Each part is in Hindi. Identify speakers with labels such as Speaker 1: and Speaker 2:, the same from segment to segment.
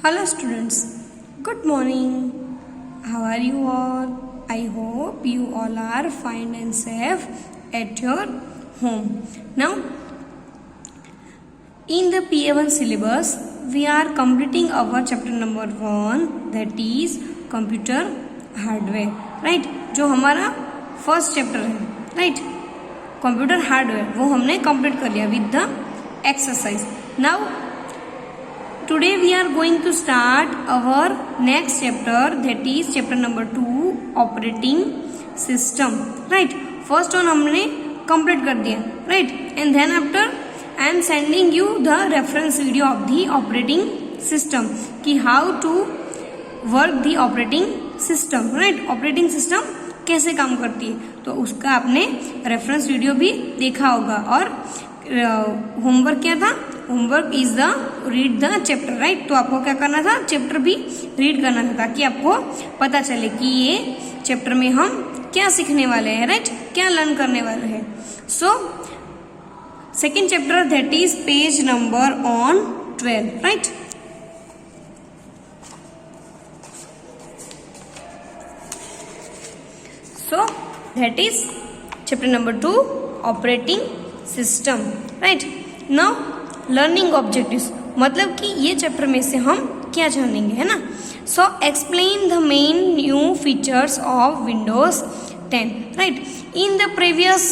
Speaker 1: Hello students, good morning. How are you all? I hope you all are fine and safe at your home. Now, in the PA1 syllabus, we are completing our chapter number 1, that is computer hardware, right? जो हमारा फर्स्ट चैप्टर है, राइट? कंप्यूटर हार्डवेयर वो हमने कंप्लीट कर लिया with the exercise. Now today we are going to start our next chapter, that is chapter number 2, operating system, right? first one हमने complete कर दिया, right? and then after I am sending you the reference video of the operating system कि how to work the operating system, right? operating system कैसे काम करती है, तो उसका आपने रेफरेंस वीडियो भी देखा होगा. और होमवर्क क्या था? Homework is the read the chapter, right? तो आपको क्या करना था? चैप्टर भी रीड करना था ताकि आपको पता चले कि ये चैप्टर में हम क्या सीखने वाले हैं, राइट? क्या लर्न करने वाले हैं. So second chapter that is page number on 12, right? So that is chapter number 2, operating system, right? Now learning objectives, मतलब कि ये चैप्टर में से हम क्या जानेंगे, है ना? So explain the main new features of Windows 10, right? In the previous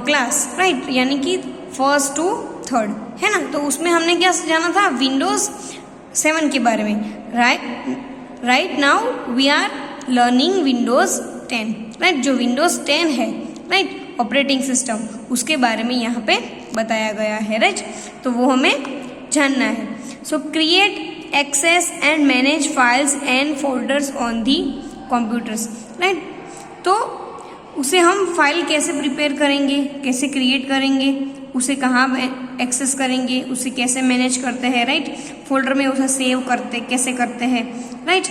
Speaker 1: class, right? यानी कि फर्स्ट टू थर्ड, है ना? तो उसमें हमने क्या जाना था? Windows 7 के बारे में, right? Now we are learning Windows 10, right? जो विंडोज 10 है, राइट? ऑपरेटिंग सिस्टम, उसके बारे में यहाँ पे बताया गया है, राइट? तो वो हमें जानना है. So create, access and manage files and folders on the computers, right? तो उसे हम फाइल कैसे प्रिपेयर करेंगे, कैसे क्रिएट करेंगे, उसे कहाँ एक्सेस करेंगे, उसे कैसे मैनेज करते हैं, राइट? फोल्डर में उसे सेव करते कैसे करते हैं, राइट?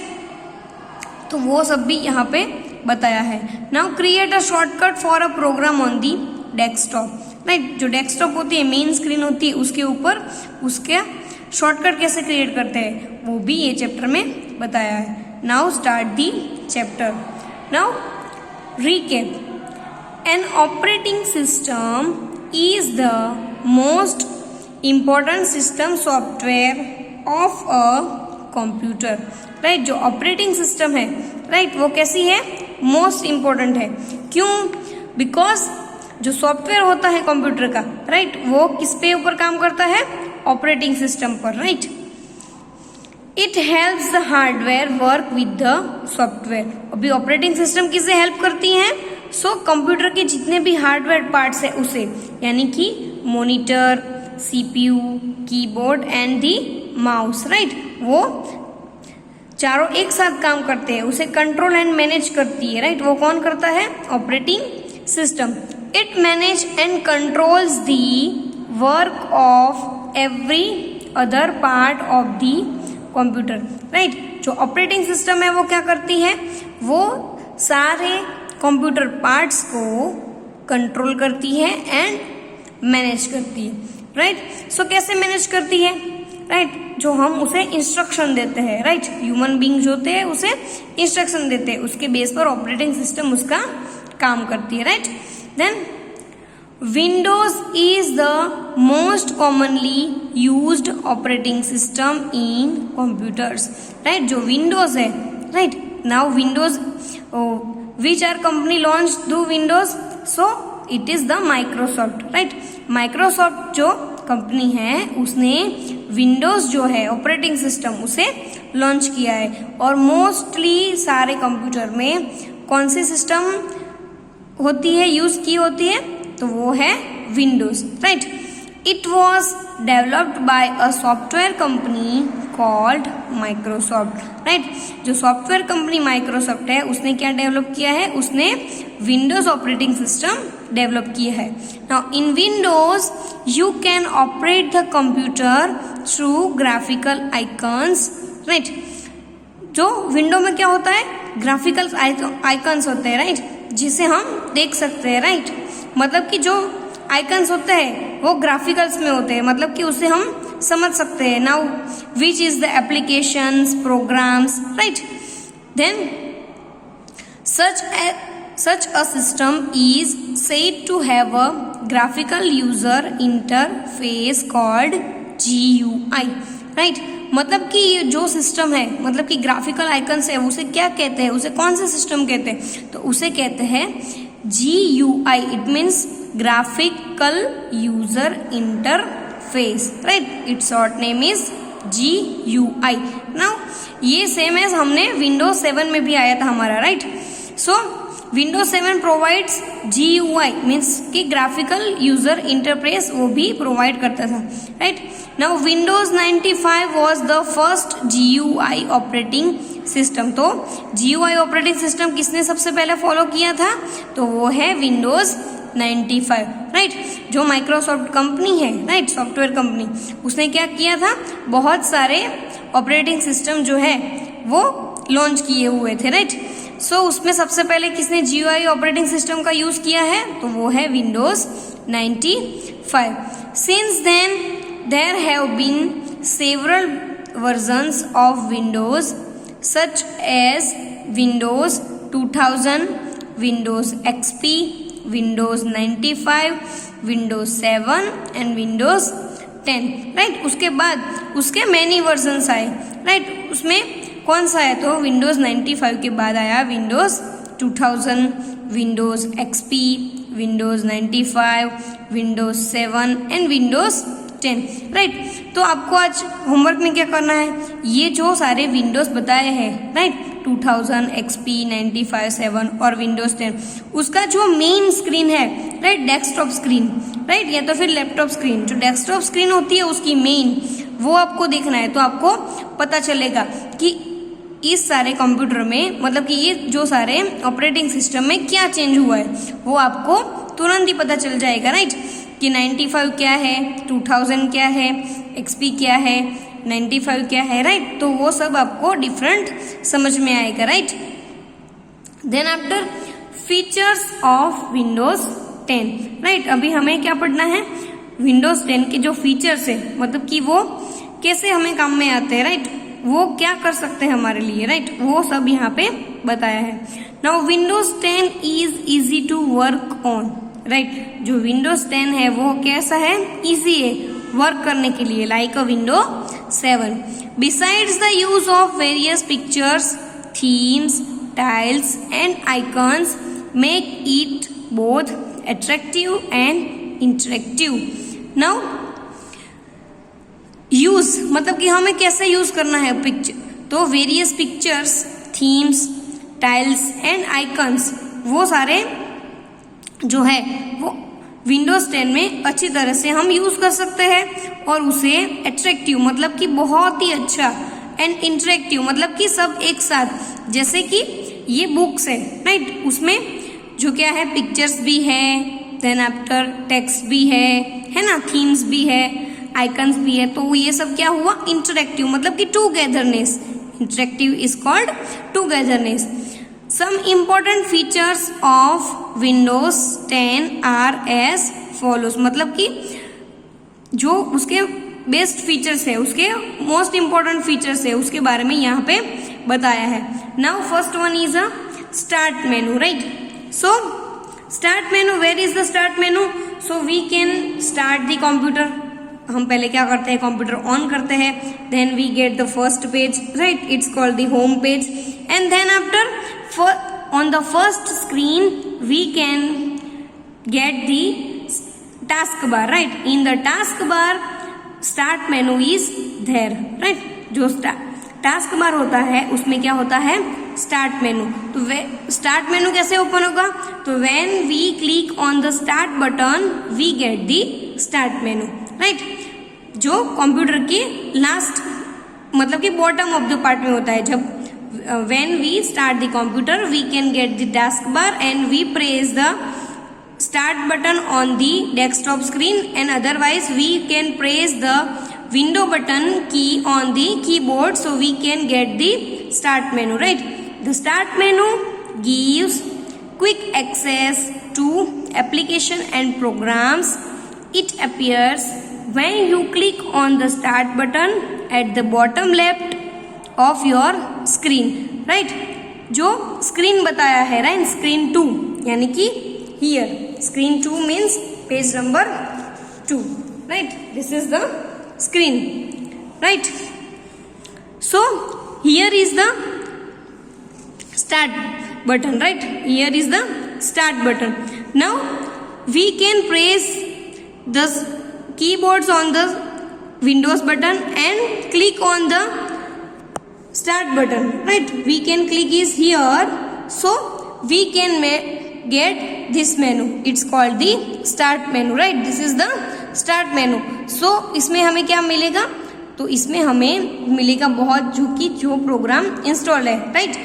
Speaker 1: तो वो सब भी यहाँ पे बताया है. Now create a shortcut for a program on the desktop, right? जो डेस्कटॉप होती है, मेन स्क्रीन होती है, उसके ऊपर उसके शॉर्टकट कैसे क्रिएट करते हैं वो भी ये चैप्टर में बताया है. Now start the chapter. Now recap. An operating system is the most important system software of a computer, right? जो ऑपरेटिंग सिस्टम है, राइट, वो कैसी है? मोस्ट इम्पोर्टेंट है. क्यों? बिकॉज जो सॉफ्टवेयर होता है कंप्यूटर का, राइट, वो किस पे ऊपर काम करता है? ऑपरेटिंग सिस्टम पर, right? It helps the hardware work with the software. अभी ऑपरेटिंग सिस्टम किसे हेल्प करती है? सो कंप्यूटर के जितने भी हार्डवेयर पार्ट्स है उसे, यानी कि monitor, CPU, keyboard and the mouse, right, वो चारों एक साथ काम करते हैं, उसे कंट्रोल एंड मैनेज करती है, राइट? वो कौन करता है? Operating system. It manage and controls the work of every other part of the computer, right? जो ऑपरेटिंग सिस्टम है वो क्या करती है? वो सारे कंप्यूटर पार्ट्स को कंट्रोल करती है एंड मैनेज करती है, राइट? सो कैसे मैनेज करती है, राइट? जो हम उसे इंस्ट्रक्शन देते हैं, राइट? ह्यूमन बींग जो होते हैं उसे इंस्ट्रक्शन देते हैं, उसके बेस पर ऑपरेटिंग सिस्टम उसका काम करती है, right? Then Windows is the most commonly used operating system in computers, right? जो विंडोज है, right? Now Windows which are company launch दो Windows? So it is the Microsoft, right? Microsoft जो कंपनी है उसने विंडोज जो है ऑपरेटिंग सिस्टम उसे लॉन्च किया है. और मोस्टली सारे कंप्यूटर में कौन सी सिस्टम होती है, यूज की होती है? तो वो है Windows, right? It was developed by a software company called Microsoft, right? जो सॉफ्टवेयर कंपनी माइक्रोसॉफ्ट है उसने क्या डेवलप किया है? उसने विंडोज ऑपरेटिंग सिस्टम डेवलप किया है. Now in Windows you can operate the computer through graphical icons, right? जो विंडो में क्या होता है? ग्राफिकल आइकन्स होते हैं, राइट? जिसे हम देख सकते हैं, राइट? मतलब कि जो आइकन्स होते हैं वो ग्राफिकल्स में होते हैं, मतलब कि उसे हम समझ सकते हैं। Now which is the applications, programs, right. Then such a system is said to have a graphical user interface called GUI, right। मतलब कि ये जो सिस्टम है, मतलब कि ग्राफिकल आइकन्स है, उसे क्या कहते हैं, उसे कौन सा सिस्टम कहते हैं, तो उसे कहते हैं GUI। It means graphical user interface, right. It's short name is GUI। Now ये सेम एज हमने विंडोज 7 में भी आया था हमारा, राइट। सो विंडोज 7 प्रोवाइड्स GUI, मीन्स कि ग्राफिकल यूजर इंटरफेस वो भी प्रोवाइड करता था, right. Now Windows 95 was the first GUI operating system. तो GUI ऑपरेटिंग सिस्टम किसने सबसे पहले फॉलो किया था, तो वो है विंडोज 95, राइट। जो माइक्रोसॉफ्ट कंपनी है, राइट, सॉफ्टवेयर कंपनी, उसने क्या किया था, बहुत सारे ऑपरेटिंग सिस्टम जो है वो लॉन्च किए हुए थे, राइट। सो उसमें सबसे पहले किसने GUI ऑपरेटिंग सिस्टम का यूज किया है, तो वो है Windows 95। Since then there have been several versions of Windows such as Windows 2000, Windows XP, Windows 95, Windows 7 and Windows 10, right. उसके बाद उसके मैनी वर्जन्स आए, राइट। उसमें कौन सा है, तो विंडोज 95 के बाद आया Windows 2000, Windows XP, Windows 95, Windows 7 and Windows 10, right. तो आपको आज होमवर्क में क्या करना है, ये जो सारे विंडोज बताए हैं, राइट, 2000, XP, 95, 7 और विंडोज 10, उसका जो मेन स्क्रीन है, राइट, डेस्कटॉप स्क्रीन, राइट, या तो फिर लैपटॉप स्क्रीन, जो डेस्कटॉप स्क्रीन होती है उसकी मेन, वो आपको देखना है। तो आपको पता चलेगा कि इस सारे कंप्यूटर में, मतलब कि ये जो सारे ऑपरेटिंग सिस्टम में क्या चेंज हुआ है, वो आपको तुरंत ही पता चल जाएगा, राइट, कि 95 क्या है, 2000 क्या है, XP क्या है, 95 क्या है, राइट। तो वो सब आपको डिफरेंट समझ में आएगा, right. Then after features of Windows 10, right. अभी हमें क्या पढ़ना है, विंडोज 10 के जो फीचर्स है, मतलब कि वो कैसे हमें काम में आते हैं, राइट, वो क्या कर सकते हैं हमारे लिए, राइट, वो सब यहाँ पे बताया है। Now Windows 10 is easy to work on, right. जो विंडोज 10 है वो कैसा है, इजी है वर्क करने के लिए, like a window 7। Besides the use of various pictures, themes, tiles and icons make it both attractive and interactive. Now use, मतलब कि हमें कैसे यूज करना है पिक्चर, तो various pictures, themes, tiles and icons, वो सारे जो है वो विंडोज 10 में अच्छी तरह से हम यूज कर सकते हैं और उसे अट्रैक्टिव, मतलब कि बहुत ही अच्छा, एंड इंटरेक्टिव, मतलब कि सब एक साथ। जैसे कि ये बुक्स है, राइट, उसमें जो क्या है, पिक्चर्स भी है, देन आफ्टर टेक्स्ट भी है ना, थीम्स भी है, आइकन्स भी है, तो ये सब क्या हुआ, इंटरेक्टिव, मतलब कि togetherness. Interactive is called togetherness. Some important features of Windows 10 are as follows, मतलब कि जो उसके बेस्ट फीचर्स है, उसके मोस्ट इम्पोर्टेंट फीचर्स है, उसके बारे में यहाँ पे बताया है। Now first one is a start menu, right. So start menu, where is the start menu, so we can start the computer. हम पहले क्या करते हैं, कंप्यूटर ऑन करते हैं, then we get the first page, right, it's called the home page, and then after on the first screen we can get the taskbar, right. In the taskbar start menu is there, right. जो टास्क बार होता है उसमें क्या होता है, स्टार्ट मेनू। तो स्टार्ट मेनू कैसे ओपन होगा, तो when we click on the start button we get the start menu, right. जो कंप्यूटर की लास्ट, मतलब कि बॉटम ऑफ द पार्ट में होता है। जब when we start the computer we can get the taskbar and we press the start button on the desktop screen, and otherwise we can press the window button key on the keyboard, so we can get the start menu, right. The start menu gives quick access to application and programs. It appears when you click on the start button at the bottom left of your screen. Right? जो screen बताया है, right? Screen 2 यानी कि here. Screen 2 means page number 2. Right? This is the screen. Right? So here is the start button, right? Here is the start button. Now we can press the keyboards on the Windows button and click on the start button, right? We can click is here, so we can get this menu. It's called the start menu, right? This is the start menu. So इसमें हमें क्या मिलेगा? तो इसमें हमें मिलेगा बहुत जो प्रोग्राम इंस्टॉल है, right?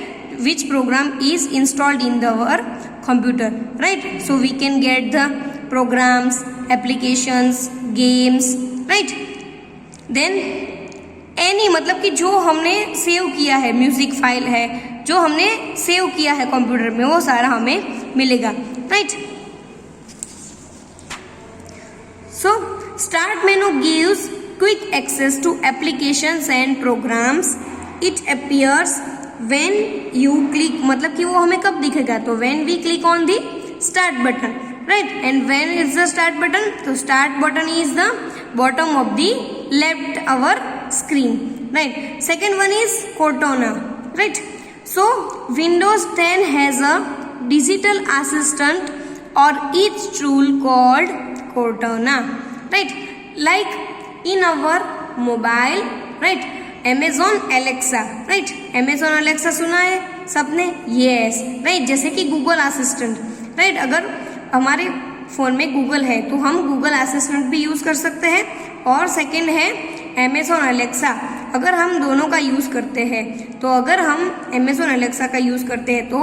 Speaker 1: Which program is installed in our computer, right? So we can get the programs, applications, games, right? Then any मतलब कि जो हमने सेव किया है, म्यूजिक फाइल है जो हमने सेव किया है कंप्यूटर में, वो सारा हमें मिलेगा, right? So start menu gives quick access to applications and programs. It appears when you click, मतलब कि वो हमें कब दिखेगा? तो when we click on the start button, right? And when is the start button? तो start button is the bottom of the left our screen, right? Second one is Cortana, right? So Windows 10 has a digital assistant or each tool called Cortana, right? Like in our mobile, right? Amazon Alexa, right? Amazon Alexa सुना है सबने? Yes, right? जैसे कि Google Assistant, right? अगर हमारे फ़ोन में Google है तो हम Google Assistant भी यूज़ कर सकते हैं। और सेकेंड है Amazon Alexa। अगर हम दोनों का यूज़ करते हैं तो अगर हम Amazon Alexa का यूज़ करते हैं तो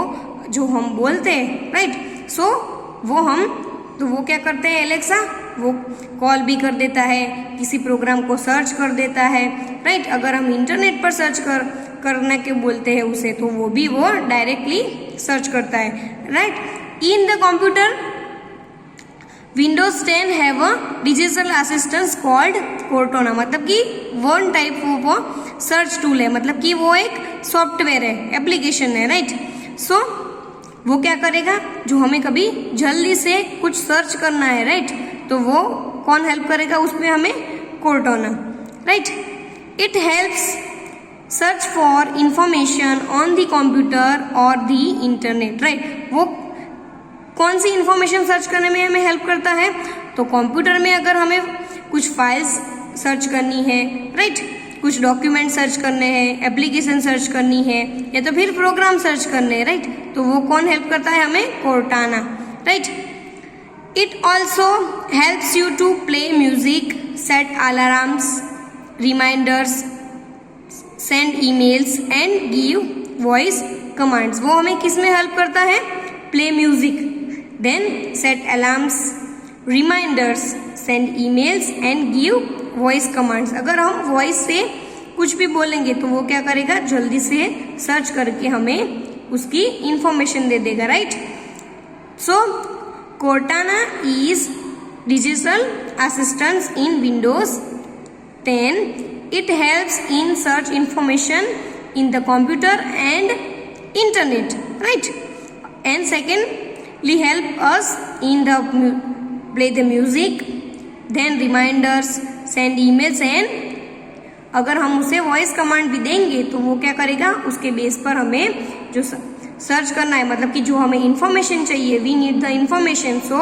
Speaker 1: जो हम बोलते हैं, right? So वो क्या करते हैं? Alexa वो कॉल भी कर देता है, किसी प्रोग्राम को सर्च कर देता है, राइट? अगर हम इंटरनेट पर सर्च करने के बोलते हैं उसे तो वो डायरेक्टली सर्च करता है, right? In the computer Windows 10 have a digital assistant called Cortana, मतलब कि one type of search tool है, मतलब कि वो एक सॉफ्टवेयर है, एप्लीकेशन है, राइट? सो वो क्या करेगा? जो हमें कभी जल्दी से कुछ सर्च करना है, राइट? तो वो कौन हेल्प करेगा उसमें? हमें Cortana, right? It helps search for information on the computer और द इंटरनेट, राइट? वो कौन सी इंफॉर्मेशन सर्च करने में हमें हेल्प करता है? तो कंप्यूटर में अगर हमें कुछ फाइल्स सर्च करनी है, राइट? कुछ डॉक्यूमेंट सर्च करने हैं, एप्लीकेशन सर्च करनी है या तो फिर प्रोग्राम सर्च करने हैं, राइट? तो वो कौन हेल्प करता है? हमें Cortana, right? It also helps you to play music, set alarms, reminders, send emails and give voice commands. वो हमें किस में हेल्प करता है? Play music, then set alarms, reminders, send emails and give voice commands. अगर हम voice से कुछ भी बोलेंगे तो वो क्या करेगा? जल्दी से सर्च करके हमें उसकी इंफॉर्मेशन दे देगा, right? So Cortana is digital assistant in Windows 10. It helps in search information in the computer and internet, right? And secondly, help us in the play the music, then reminders, send emails and अगर हम उसे वॉइस कमांड भी देंगे तो वो क्या करेगा? उसके बेस पर हमें जो सर्च करना है, मतलब कि जो हमें इंफॉर्मेशन चाहिए, we need the information, so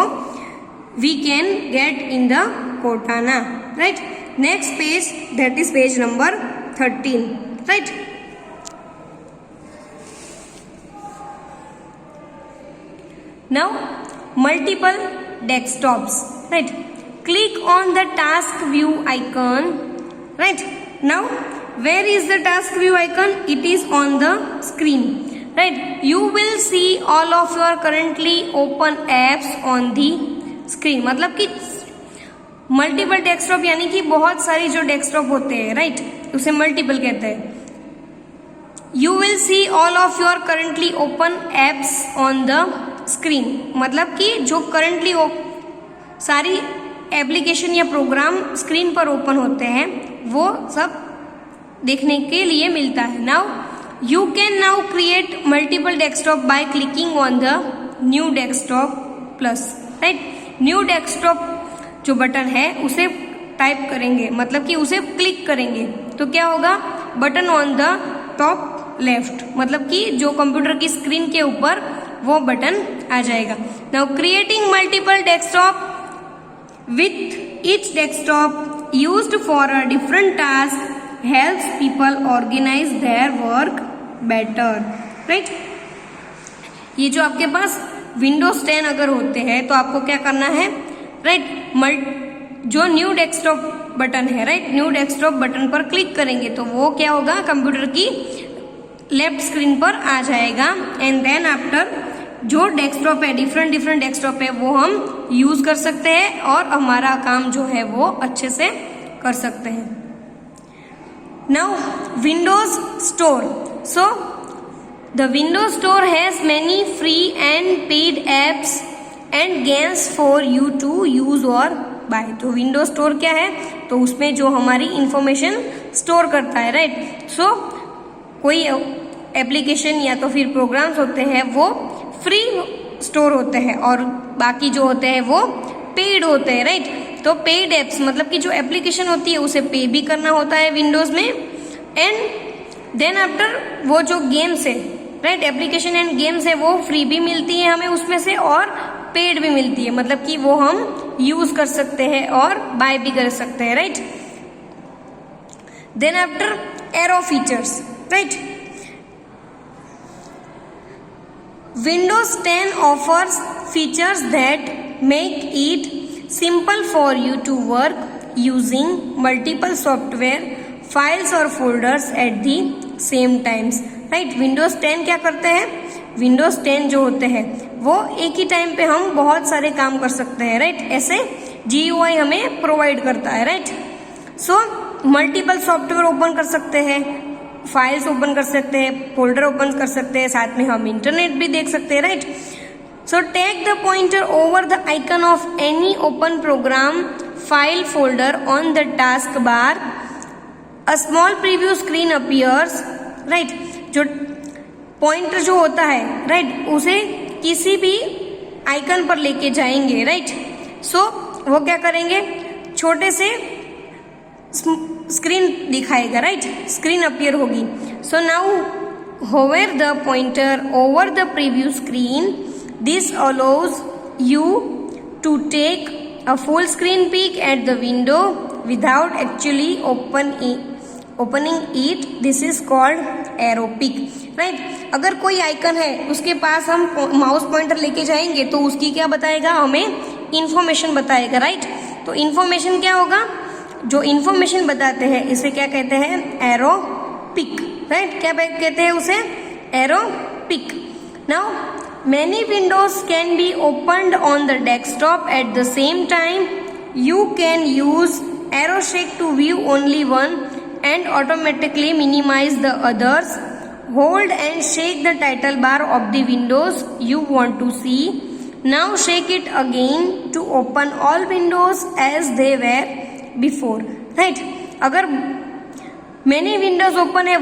Speaker 1: we can get in the Cortana, राइट? Next page, that is page number 13, राइट? Now multiple desktops, right? Click on the task view icon, right? Now where is the task view icon? It is on the screen, right? You will see all of your currently open apps on the screen. मतलब कि मल्टीपल डेस्कटॉप यानी कि बहुत सारी जो डेस्कटॉप होते हैं, राइट? उसे मल्टीपल कहते हैं. You will see all of your currently open apps on the screen, मतलब कि जो करंटली सारी एप्लीकेशन या प्रोग्राम स्क्रीन पर ओपन होते हैं वो सब देखने के लिए मिलता है। Now you can now create multiple desktop by clicking on the new desktop plus, right. New desktop जो बटन है उसे टाइप करेंगे, मतलब कि उसे क्लिक करेंगे तो क्या होगा, button on the top left, मतलब कि जो कंप्यूटर की स्क्रीन के ऊपर वो बटन आ जाएगा। Now creating multiple desktop with each desktop used for a different task helps people organise their work better, right. ये जो आपके पास विंडोज 10 अगर होते हैं तो आपको क्या करना है, राइट, जो न्यू डेस्कटॉप बटन है, राइट, न्यू डेस्कटॉप बटन पर क्लिक करेंगे तो वो क्या होगा, कंप्यूटर की लेफ्ट स्क्रीन पर आ जाएगा। एंड देन आफ्टर जो डेस्कटॉप है, डिफरेंट डेस्कटॉप है, वो हम यूज कर सकते हैं और हमारा काम जो है वो अच्छे से कर सकते हैं। Now Windows store, so the Windows store has many free and paid apps and games for you to use और बाय। तो विंडोज स्टोर क्या है, तो उसमें जो हमारी इंफॉर्मेशन स्टोर करता है, राइट। सो कोई एप्लीकेशन या तो फिर प्रोग्राम्स होते हैं वो फ्री स्टोर होते हैं और बाकी जो होते हैं वो पेड होते हैं, राइट। तो पेड एप्स मतलब कि जो एप्लीकेशन होती है उसे पे भी करना होता है विंडोज में। एंड देन आफ्टर वो जो गेम्स है, राइट, एप्लीकेशन एंड गेम्स है वो फ्री भी मिलती है हमें उसमें से और पेड भी मिलती है, मतलब कि वो हम यूज कर सकते हैं और बाय भी कर सकते हैं, right. Then after Aero features, right, Windows 10 offers features that make it simple for you to work using multiple software files or folders at the same times, right। Windows 10 क्या करते हैं, Windows 10 जो होते हैं वो एक ही टाइम पे हम बहुत सारे काम कर सकते हैं, राइट। ऐसे GUI हमें प्रोवाइड करता है, right. So multiple software open कर सकते हैं, फाइल्स ओपन कर सकते हैं, फोल्डर ओपन कर सकते हैं, साथ में हम इंटरनेट भी देख सकते हैं, right. So take the pointer over the icon of any open program file folder on the task bar, a small preview screen appears, right. जो पॉइंटर जो होता है, राइट, उसे किसी भी आइकन पर लेके जाएंगे, राइट। सो वो क्या करेंगे, छोटे से स्क्रीन दिखाएगा, राइट, स्क्रीन अपीयर होगी। So now hover the pointer over the preview screen, this allows you to take a full screen peek at the window without actually opening it, this is called Aero Peek, right. अगर कोई आइकन है उसके पास हम माउस पॉइंटर लेके जाएंगे तो उसकी क्या बताएगा, हमें इंफॉर्मेशन बताएगा, राइट। तो इंफॉर्मेशन क्या होगा, जो इंफॉर्मेशन बताते हैं इसे क्या कहते हैं, एरो पिक, राइट। क्या कहते हैं उसे, Aero Peek. Now many windows can be opened on the desktop at the same time, you can use Aero Shake to view only one and automatically minimise the others, hold and shake the title bar of the windows you want to see, now shake it again to open all windows as they were before, right। अगर many windows open है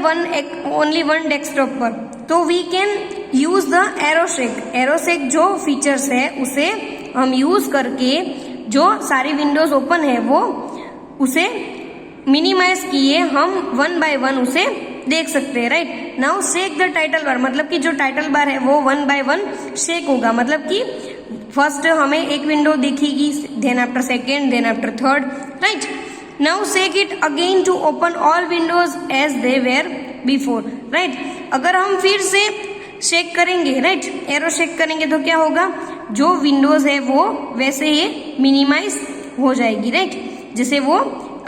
Speaker 1: only one desktop पर तो we can use the arrow shake, arrow shake जो फीचर्स है उसे हम यूज करके जो सारी विंडोज ओपन है वो उसे मिनिमाइज किए हम वन बाय वन उसे देख सकते हैं, right. Now shake the title बार, मतलब कि जो टाइटल बार है वो वन बाय वन शेक होगा, मतलब कि फर्स्ट हमें एक विंडो दिखेगी, then after second, then after third, right. Now shake it again to open all windows as they were before, right. अगर हम फिर से शेक करेंगे, राइट, एरो शेक करेंगे तो क्या होगा, जो विंडोज है वो वैसे ही मिनिमाइज हो जाएगी, राइट। जैसे वो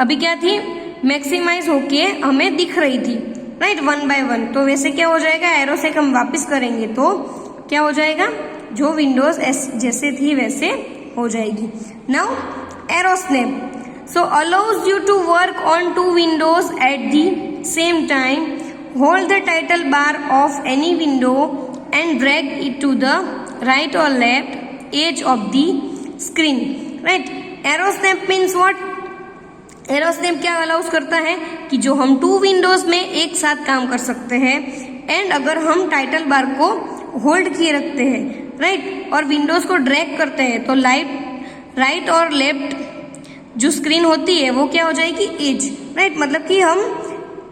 Speaker 1: अभी क्या थी, मैक्सिमाइज होके हमें दिख रही थी, राइट, वन बाय वन। तो वैसे क्या हो जाएगा, एरो से हम वापस करेंगे तो क्या हो जाएगा, जो विंडोज जैसे थी वैसे हो जाएगी। Now arrow snap, so allows you to work on two windows at the same time, hold the title bar of any window and drag it to the right or left edge of the screen, right. Arrow snap means what? Arrow snap क्या अलाउज करता है कि जो हम 2 विंडोज में एक साथ काम कर सकते हैं, एंड अगर हम टाइटल बार को होल्ड किए रखते हैं, राइट, और विंडोज को ड्रैग करते हैं तो राइट और लेफ्ट जो स्क्रीन होती है वो क्या हो जाएगी? एज, राइट, मतलब कि हम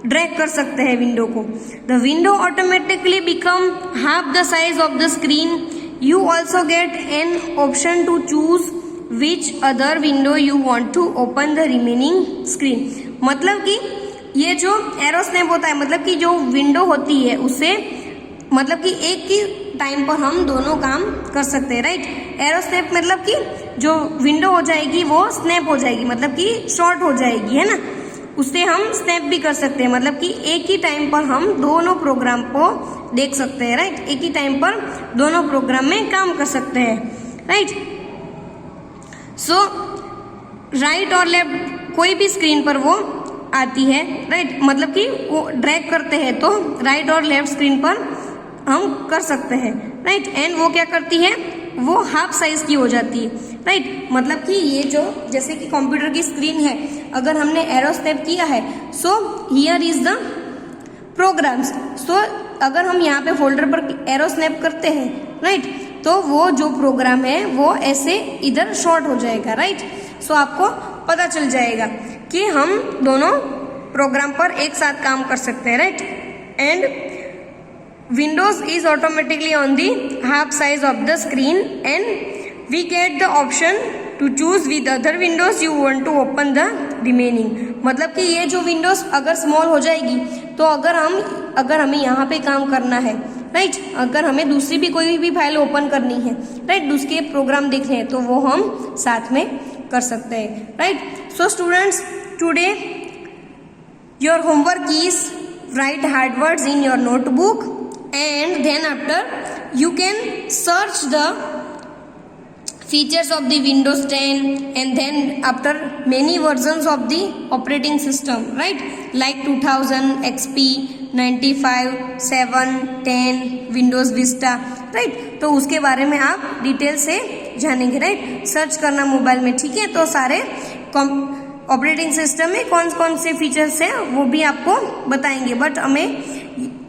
Speaker 1: ड्रैग कर सकते हैं विंडो को। The window automatically become half the size of the screen. You also get an option to choose which other window you want to open the remaining screen. मतलब कि ये जो एरो स्नैप होता है, मतलब कि जो विंडो होती है उससे मतलब कि एक ही टाइम पर हम दोनों काम कर सकते हैं, राइट। एरो स्नैप मतलब कि जो विंडो हो जाएगी वो स्नैप हो जाएगी, मतलब कि शॉर्ट हो जाएगी, है ना। उससे हम स्नैप भी कर सकते हैं, मतलब कि एक ही टाइम पर हम दोनों प्रोग्राम को देख सकते हैं, राइट। एक ही टाइम पर दोनों प्रोग्राम में काम कर सकते हैं, right. So right or left कोई भी स्क्रीन पर वो आती है, राइट, मतलब कि वो ड्रैग करते हैं तो राइट और लेफ्ट स्क्रीन पर हम कर सकते हैं, राइट। एंड वो क्या करती है? वो हाफ साइज की हो जाती है, राइट। मतलब कि ये जो जैसे कि कंप्यूटर की स्क्रीन है, अगर हमने एरो स्नैप किया है, so here is the programs. So अगर हम यहाँ पे फोल्डर पर एरो स्नैप करते हैं, राइट, तो वो जो प्रोग्राम है वो ऐसे इधर शॉर्ट हो जाएगा, राइट। सो आपको पता चल जाएगा कि हम दोनों प्रोग्राम पर एक साथ काम कर सकते हैं, right. And Windows is automatically on the half size of the screen, and we get the option to choose with other windows you want to open the remaining। मतलब कि ये जो विंडोज अगर स्मॉल हो जाएगी तो अगर हमें यहाँ पे काम करना है, राइट, अगर हमें दूसरी भी कोई भी फाइल ओपन करनी है, राइट, उसके प्रोग्राम देखने हैं तो वो हम साथ में कर सकते हैं, right. So students, today your homework is write hard words in your notebook, and then after you can search the features of the Windows 10, and then after many versions of the operating system, right, like 2000 XP 95 7 10 Windows Vista, right। तो उसके बारे में आप डिटेल से जानेंगे, राइट। सर्च करना मोबाइल में, ठीक है। तो सारे ऑपरेटिंग सिस्टम में कौन कौन से फीचर्स हैं वो भी आपको बताएंगे, बट हमें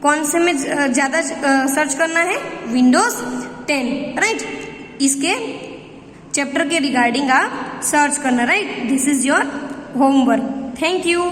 Speaker 1: कौन से में ज़्यादा सर्च करना है? Windows 10, right. इसके चैप्टर के रिगार्डिंग आप सर्च करना, right. This is your homework. Thank you.